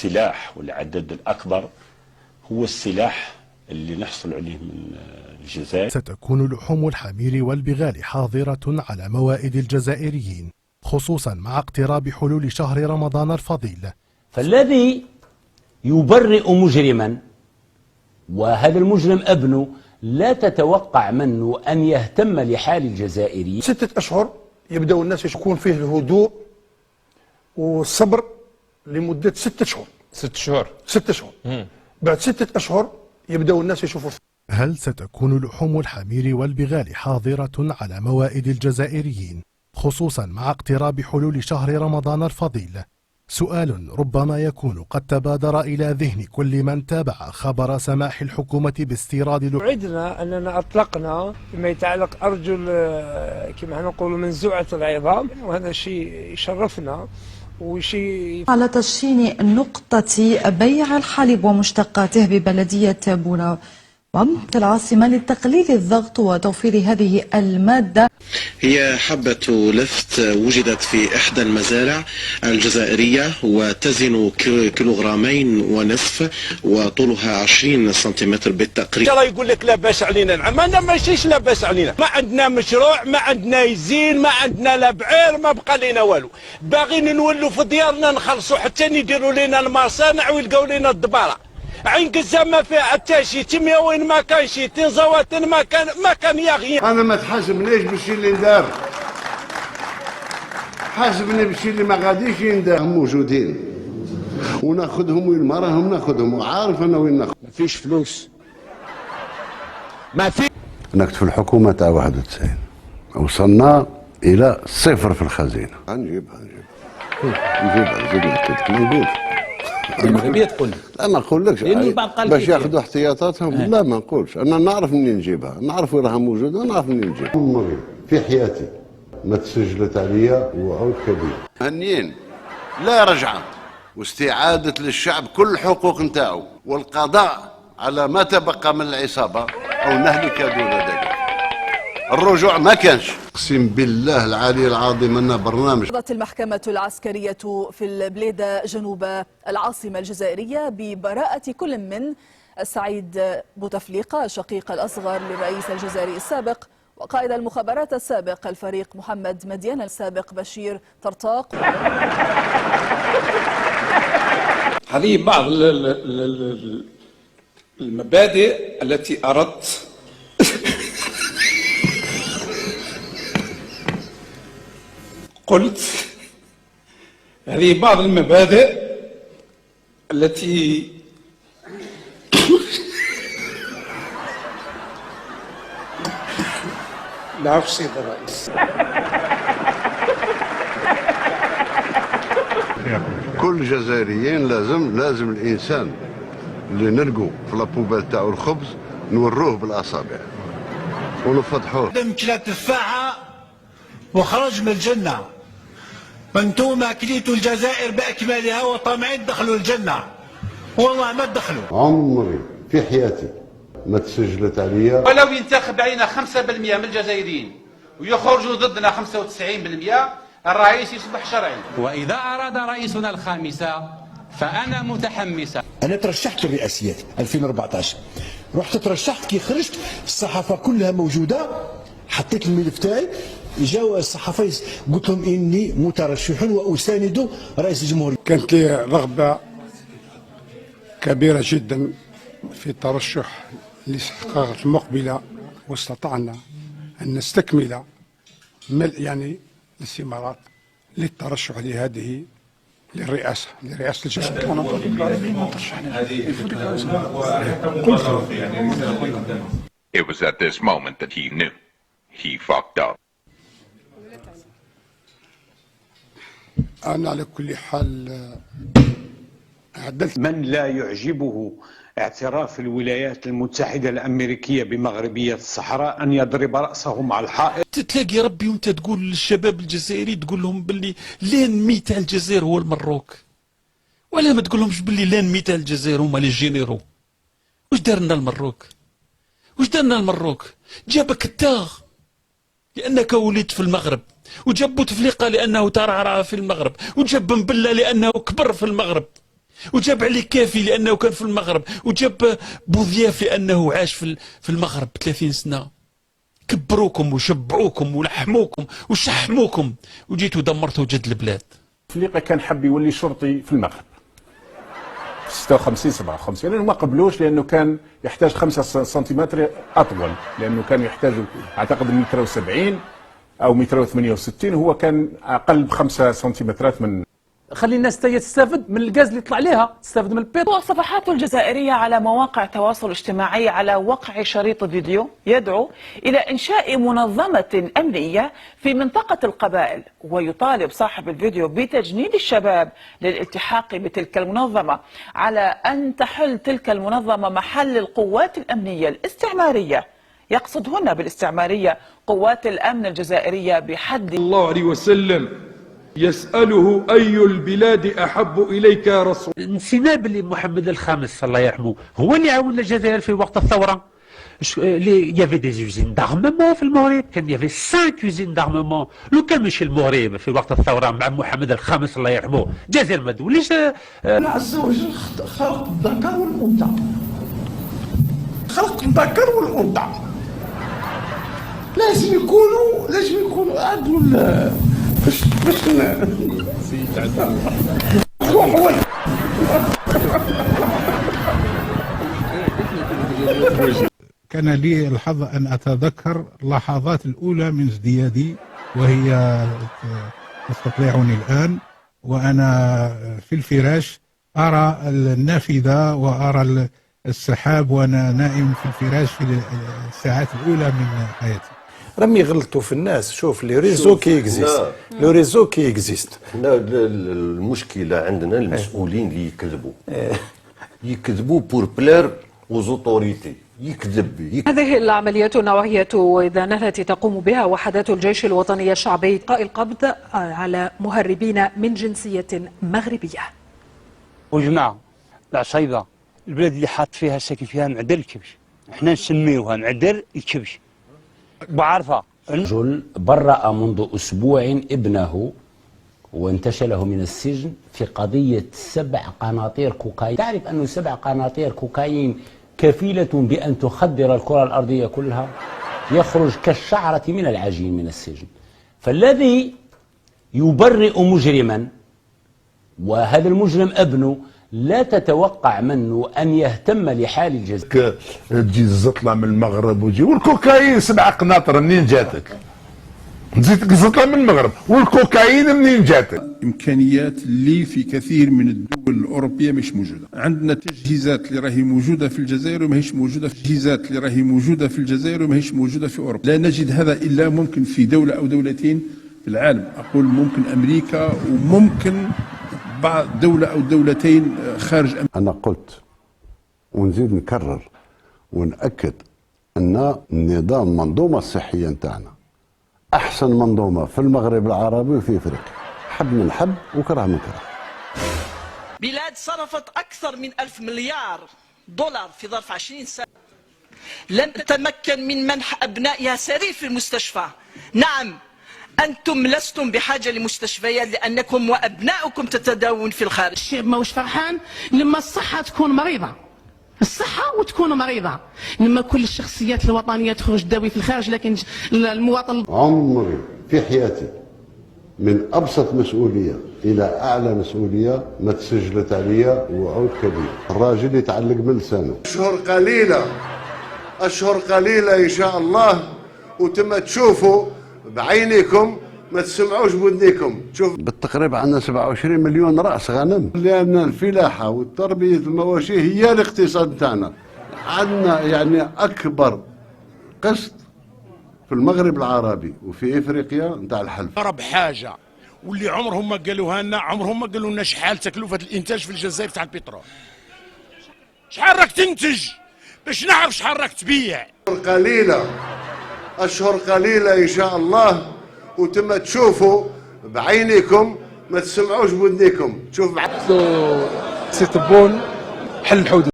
السلاح والعدد الأكبر هو السلاح اللي نحصل عليه من الجزائر. ستكون لحوم الحمير والبغال حاضرة على موائد الجزائريين، خصوصا مع اقتراب حلول شهر رمضان الفضيل. فالذي يبرئ مجرما وهذا المجرم ابنه لا تتوقع منه أن يهتم لحال الجزائري. 6 أشهر يبدأ الناس يكون فيه الهدوء والصبر لمدة 6 شهور. 6 شهور. بعد 6 أشهر يبدأ الناس يشوفوا. هل ستكون لحوم الحمير والبغال حاضرة على موائد الجزائريين، خصوصا مع اقتراب حلول شهر رمضان الفضيل؟ سؤال ربما يكون قد تبادر إلى ذهن كل من تابع خبر سماح الحكومة باستيراد وعدنا أننا أطلقنا فيما يتعلق أرجل كما نقول منزوعة العظام، وهذا شيء يشرفنا وشيء. على تشين نقطة بيع الحليب ومشتقاته ببلدية بورا في العاصمة لتقليل الضغط وتوفير هذه المادة. هي حبة لفت وجدت في إحدى المزارع الجزائرية وتزن 2.5 كيلوغرام وطولها 20 سنتيمتر بالتقريب. الله يقول لك لا باس علينا، ما ماشيش لا باس علينا، ما عندنا مشروع، ما عندنا يزين، ما عندنا لا بعير، ما بقى لنا والو، باغيين نولوا في ديارنا نخلصوا حتى يديروا لنا المصانع ويلقاو لنا الدبارة. عين قزة ما فيها حتى شي، تمية وين ما كان شي، تنزوات ما كان يا غي. انا ما تحاسبنيش بالشي اللي ندار، حاسبني بالشي اللي ما غاديش يندار. موجودين وناخذهم وين ما راهم ناخذهم، وعارف انا وين ناخذ. ما فيش فلوس، ما في. انا كنت في الحكومه تاع 91 وصلنا الى 0 في الخزينه. نجيبها زيد ما نقولش. المغربية تقول لك. لا ما نقولكش باش ياخذوا احتياطاتهم. لا ما نقولش، انا نعرف منين نجيبها، نعرف وين راها موجوده ونعرف منين نجيبها. عمري في حياتي ما تسجلت عليا وعود كبير. هنيين لا رجعه واستعاده للشعب كل الحقوق نتاعو والقضاء على ما تبقى من العصابه او نهلك دون ذلك. الرجوع ما كانش. اقسم بالله العلي العظيم ان برنامج. قضت المحكمة العسكرية في البليدة جنوب العاصمة الجزائرية ببراءة كل من السعيد بوتفليقة الشقيق الأصغر للرئيس الجزائري السابق وقائد المخابرات السابق الفريق محمد مديان السابق بشير طرطاق. هذه بعض المبادئ التي أردت قلت هذه بعض المبادئ التي نعرف سيد الرئيس. كل الجزائريين لازم الانسان اللي نلقوا في لابوبال تاعو الخبز نوروه بالاصابع ونفضحوه. كلا تفاحه وخرج من الجنه، وانتم كليتوا الجزائر باكملها وطامعين تدخلوا الجنه، والله ما تدخلوا. عمري في حياتي ما تسجلت عليا. ولو ينتخب علينا 5% من الجزائريين ويخرجوا ضدنا 95%، الرئيس يصبح شرعي. وإذا أراد رئيسنا الخامسة فأنا متحمسة. أنا ترشحت للرئاسيات 2014، رحت ترشحت كي خرجت الصحافة كلها موجودة، حطيت الملف تاعي، جاوا الصحفيين قلت لهم إني مترشح وأساند رئيس الجمهورية. كانت لي رغبة كبيرة جدا في الترشح للاستحقاقات المقبلة، واستطعنا أن نستكمل يعني الاستمارات للترشح لهذه لرئاسة الجزائر. It was at this moment that he knew he fucked up. أنا على كل حال عدلت. من لا يعجبه اعتراف الولايات المتحدة الأمريكية بمغربية الصحراء أن يضرب رأسه مع الحائط. تلاقي ربي وانت تقول للشباب الجزائري تقول لهم باللي لين تاع الجزائر هو المروك، ولا ما تقول لهمش باللي لين تاع الجزائر هما لي جينيرو. واش دارنا المروك؟ واش دارنا المروك؟ جابك التاغ لأنك ولدت في المغرب، وجاب بوتفليقة لأنه ترعرع في المغرب، وجاب بن بلة لأنه كبر في المغرب. وجاب عليه كافي لأنه كان في المغرب، وجاب بوذياف لأنه عاش في المغرب 30 سنة. كبروكم وشبعوكم ولحموكم وشحموكم وجيتوا دمرتوا جد البلاد. بوتفليقة كان حب يولي شرطي في المغرب في 56 57 لأنه ما قبلوش، لأنه كان يحتاج 5 سنتيمتر أطول، لأنه كان يحتاج أعتقد 170 أو 168، هو كان أقل ب5 سنتيمترات من. خلي الناس تستفد من الغاز اللي يطلع لها، تستفد من البيض. صفحات الجزائرية على مواقع التواصل الاجتماعي على وقع شريط فيديو يدعو إلى إنشاء منظمة أمنية في منطقة القبائل، ويطالب صاحب الفيديو بتجنيد الشباب للالتحاق بتلك المنظمة، على أن تحل تلك المنظمة محل القوات الأمنية الاستعمارية. يقصد هنا بالاستعمارية قوات الأمن الجزائرية بحد الله عليه وسلم يسأله أي البلاد أحب إليك يا رسول. نسينا باللي محمد الخامس الله يرحمه هو اللي عاون الجزائر في وقت الثورة. يافي دي يوزين دارممون في المغرب، كان يافي 5 يوزين دارممون. لو كان مشي المغرب في وقت الثورة مع محمد الخامس الله يرحمه، الجزائر ما توليش. الله عز وجل خلق الذكر والأنثى، خلق الذكر والأنثى، لازم يكونوا عدلوا باش كان لي الحظ أن أتذكر اللحظات الأولى من ازديادي، وهي تستطيعني الآن وأنا في الفراش أرى النافذة وأرى السحاب وأنا نائم في الفراش في الساعات الأولى من حياتي. راهم يغلطوا في الناس. شوف لي ريزو كي اكزيست، لو ريزو كي اكزيست. هنا المشكله عندنا المسؤولين اللي يكذبوا بور بلير وزوتوريتي، يكذب. هذه العمليات النوعية إذا التي تقوم بها وحدات الجيش الوطني الشعبي إلقاء القبض على مهربين من جنسية مغربية. وجماعة العصيبة البلاد اللي حاط فيها ساكن فيها معدل الكبش، احنا نسميوها معدل الكبش. بعرفة رجل برأ منذ أسبوع ابنه وانتشله من السجن في قضية 7 قناطير كوكايين. تعرف أن 7 قناطير كوكايين كفيلة بأن تخدر الكرة الأرضية كلها؟ يخرج كالشعرة من العجين من السجن. فالذي يبرئ مجرما وهذا المجرم ابنه لا تتوقع منه أن يهتم لحال الجزائر. تجي الزطلة من المغرب وتجي والكوكايين 7 قناطر منين جاتك؟ نزيدك الزطلة من المغرب والكوكايين منين جاتك؟ إمكانيات اللي في كثير من الدول الأوروبية مش موجودة. عندنا تجهيزات اللي راهي موجودة في الجزائر وما هيش موجودة في تجهيزات اللي راهي موجودة في الجزائر وما هيش موجودة في أوروبا. لا نجد هذا إلا ممكن في دولة أو دولتين في العالم. أقول ممكن أمريكا وممكن بعض دولة أو دولتين خارج أمريكا. أنا قلت ونزيد نكرر ونأكد أن النظام المنظومة الصحية نتاعنا أحسن منظومة في المغرب العربي وفي أفريقيا. حب من حب وكره من كره. بلاد صرفت أكثر من 1000 مليار دولار في ظرف 20 سنة لم تتمكن من منح أبنائها سرير في المستشفى. نعم أنتم لستم بحاجة لمستشفيات لأنكم وأبناؤكم تتداوون في الخارج. الشعب ماهوش فرحان لما الصحة تكون مريضة، الصحة وتكون مريضة، لما كل الشخصيات الوطنية تخرج تداوي في الخارج، لكن المواطن. عمري في حياتي من أبسط مسؤولية إلى أعلى مسؤولية ما تسجلت عليا وعود كبير. الراجل يتعلق من لسانه. أشهر قليلة إن شاء الله، وتم تشوفوا بعينيكم ما تسمعوش بودنيكم. شوف بالتقريب عندنا 27 مليون رأس غنم، لأن الفلاحة والتربية المواشي هي الاقتصاد تاعنا. عندنا يعني أكبر قسط في المغرب العربي وفي إفريقيا نتاع الحلف. ضرب حاجة واللي عمرهم ما قالوها لنا، عمرهم ما قالوا لنا شحال تكلفة الإنتاج في الجزائر تاع البترول. شحال راك تنتج باش نعرف شحال راك تبيع. أشهر قليلة إن شاء الله، وتم تشوفوا بعينيكم ما تسمعوش بودنيكم. تشوف سي طبون حل الحدود.